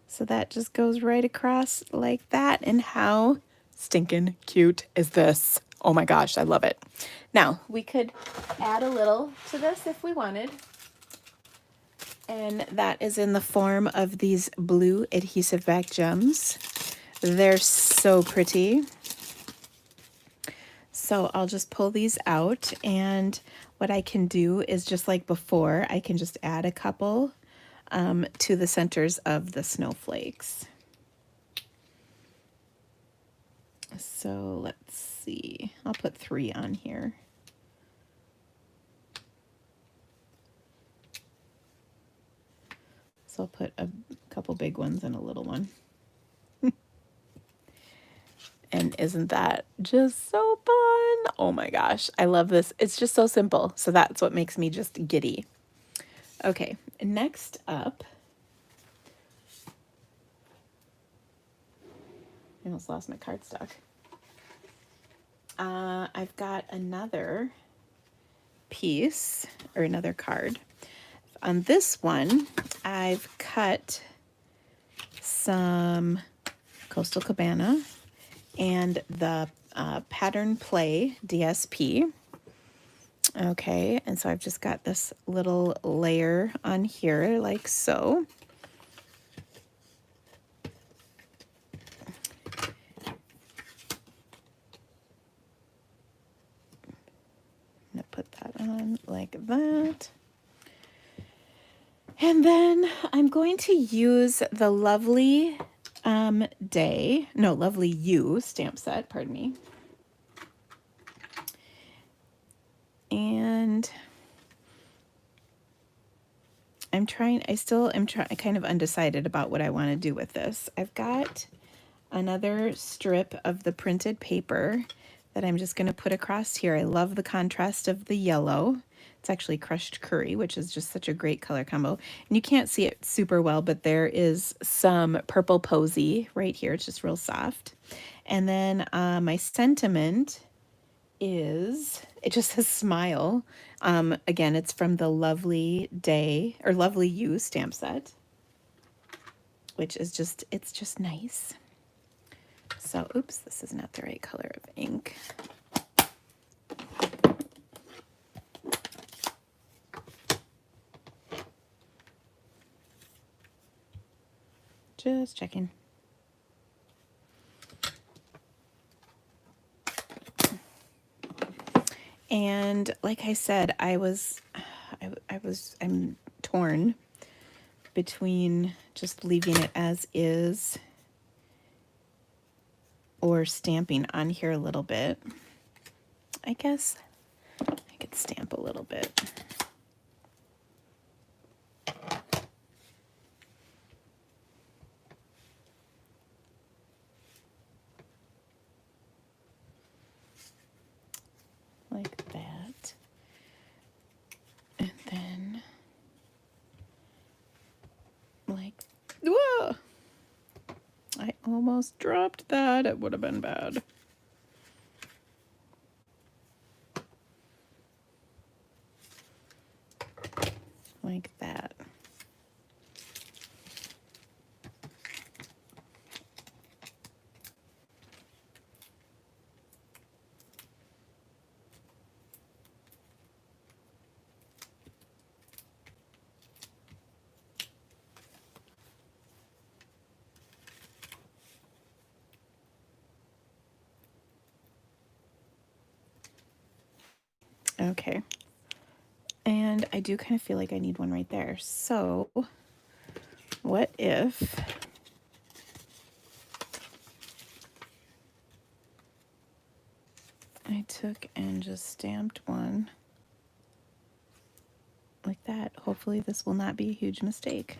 so that just goes right across like that. And how stinking cute is this? Oh my gosh, I love it. Now, we could add a little to this if we wanted. And that is in the form of these blue adhesive back gems. They're so pretty. So I'll just pull these out, and what I can do is just like before, I can just add a couple to the centers of the snowflakes. So let's see, I'll put 3 on here. So I'll put a couple big ones and a little one. And isn't that just so fun? Oh my gosh, I love this. It's just so simple. So that's what makes me just giddy. Okay, next up, I almost lost my cardstock. I've got another piece or another card. On this one, I've cut some Coastal Cabana and the Pattern Play DSP. Okay, and so I've just got this little layer on here like so. I'm gonna put that on like that. And then I'm going to use the Lovely Lovely You stamp set, pardon me. And I still am kind of undecided about what I want to do with this. I've got another strip of the printed paper that I'm just going to put across here. I love the contrast of the yellow. It's actually crushed curry, which is just such a great color combo. And you can't see it super well, but there is some purple posy right here. It's just real soft. And then my sentiment is, it just says smile. Again, it's from the Lovely Day or Lovely You stamp set, which is just, it's just nice. So, oops, this is not the right color of ink. Just checking. And like I said, I'm torn between just leaving it as is or stamping on here a little bit. I guess I could stamp a little bit. Like that. And then like, whoa! I almost dropped that. It would have been bad. Like that. Okay. And I do kind of feel like I need one right there. So what if I took and just stamped one like that? Hopefully this will not be a huge mistake.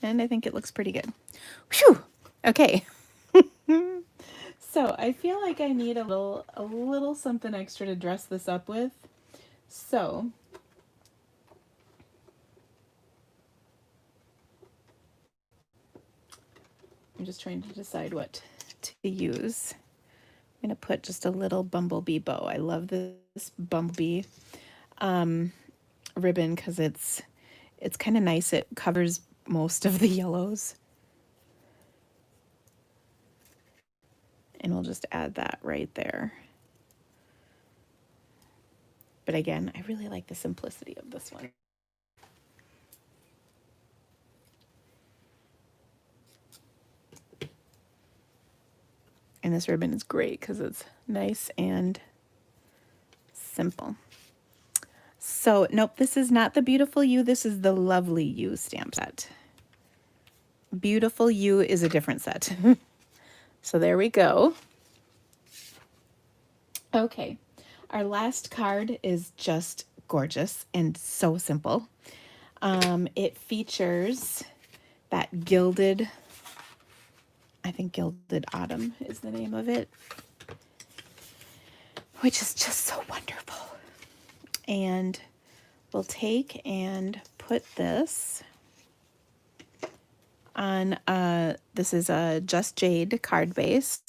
And I think it looks pretty good. Whew! Okay. So I feel like I need a little something extra to dress this up with. So I'm just trying to decide what to use. I'm going to put just a little bumblebee bow. I love this bumblebee ribbon because it's kind of nice. It covers most of the yellows. And we'll just add that right there. But again, I really like the simplicity of this one. And this ribbon is great because it's nice and simple. So, nope, this is not the Beautiful You. This is the Lovely You stamp set. Beautiful You is a different set. So there we go. Okay, our last card is just gorgeous and so simple. It features that gilded, I think Gilded Autumn is the name of it, which is just so wonderful. And we'll take and put this on, this is a Just Jade card base.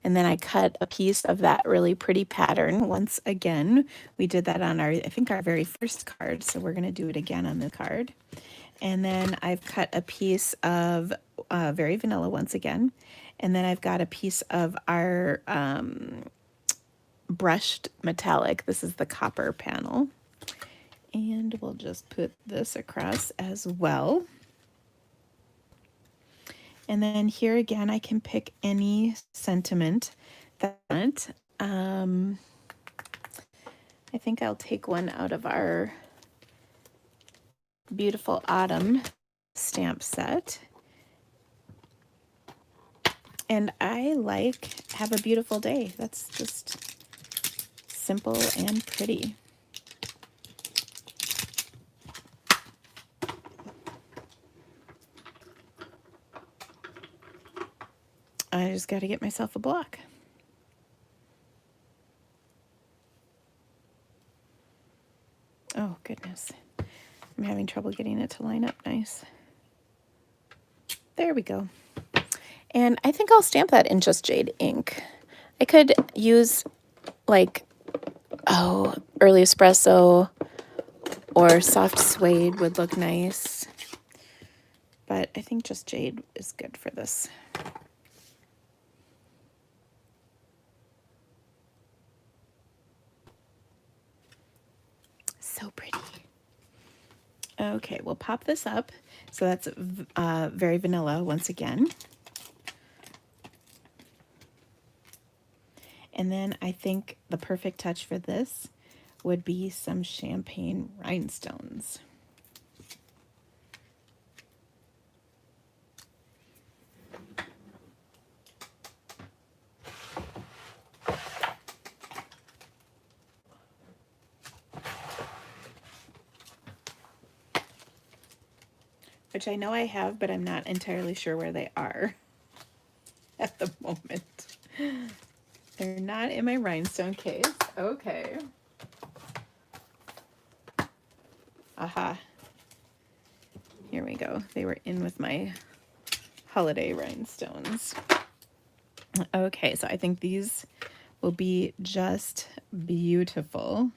And then I cut a piece of that really pretty pattern. Once again, we did that on our, I think our very first card. So we're going to do it again on the card. And then I've cut a piece of Very Vanilla once again. And then I've got a piece of our brushed metallic. This is the copper panel. And we'll just put this across as well. And then here again, I can pick any sentiment that I think I'll take one out of our Beautiful Autumn stamp set. And I like Have a Beautiful Day. That's just simple and pretty. I just got to get myself a block. Oh, goodness. I'm having trouble getting it to line up nice. There we go. And I think I'll stamp that in Just Jade ink. I could use like, Early Espresso or Soft Suede would look nice. But I think Just Jade is good for this. So pretty. Okay, we'll pop this up. So that's Very Vanilla once again. And then I think the perfect touch for this would be some champagne rhinestones. Which I know I have, but I'm not entirely sure where they are at the moment. They're not in my rhinestone case. Okay. Aha. Here we go. They were in with my holiday rhinestones. Okay, so I think these will be just beautiful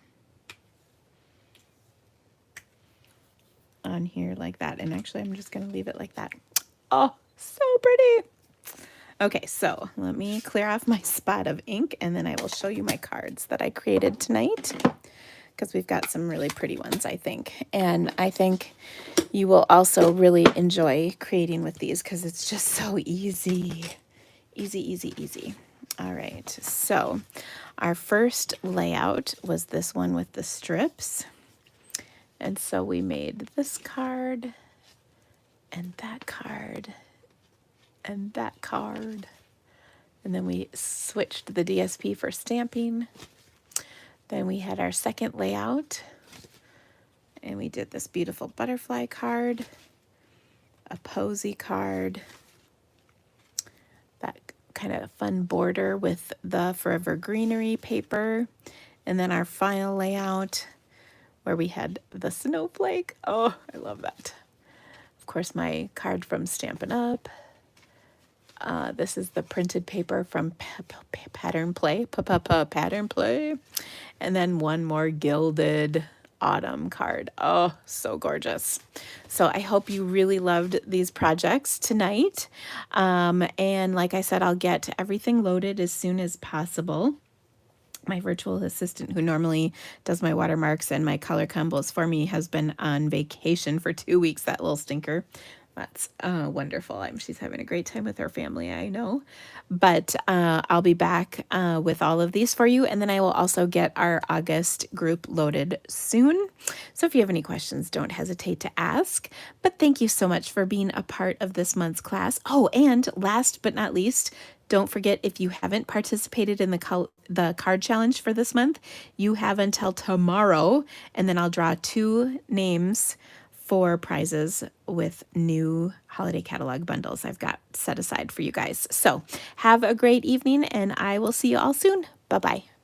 on here like that. And actually, I'm just going to leave it like that. Oh, so pretty. Okay, so let me clear off my spot of ink and then I will show you my cards that I created tonight because we've got some really pretty ones, I think. And I think you will also really enjoy creating with these because it's just so easy. Easy, easy, easy. All right, so our first layout was this one with the strips. And so we made this card and that card and that card. And then we switched the DSP for stamping. Then we had our second layout and we did this beautiful butterfly card, a posy card, that kind of fun border with the Forever Greenery paper. And then our final layout where we had the snowflake. Oh, I love that. Of course, my card from Stampin' Up. This is the printed paper from Pattern Play, Pattern Play. And then one more gilded autumn card. Oh, so gorgeous. So I hope you really loved these projects tonight. And like I said, I'll get everything loaded as soon as possible. My virtual assistant who normally does my watermarks and my color combos for me has been on vacation for 2 weeks, that little stinker. That's wonderful. She's having a great time with her family, I know. But I'll be back with all of these for you. And then I will also get our August group loaded soon. So if you have any questions, don't hesitate to ask. But thank you so much for being a part of this month's class. Oh, and last but not least, don't forget, if you haven't participated in the card challenge for this month, you have until tomorrow. And then I'll draw 2 names for prizes with new holiday catalog bundles I've got set aside for you guys. So have a great evening, and I will see you all soon. Bye-bye.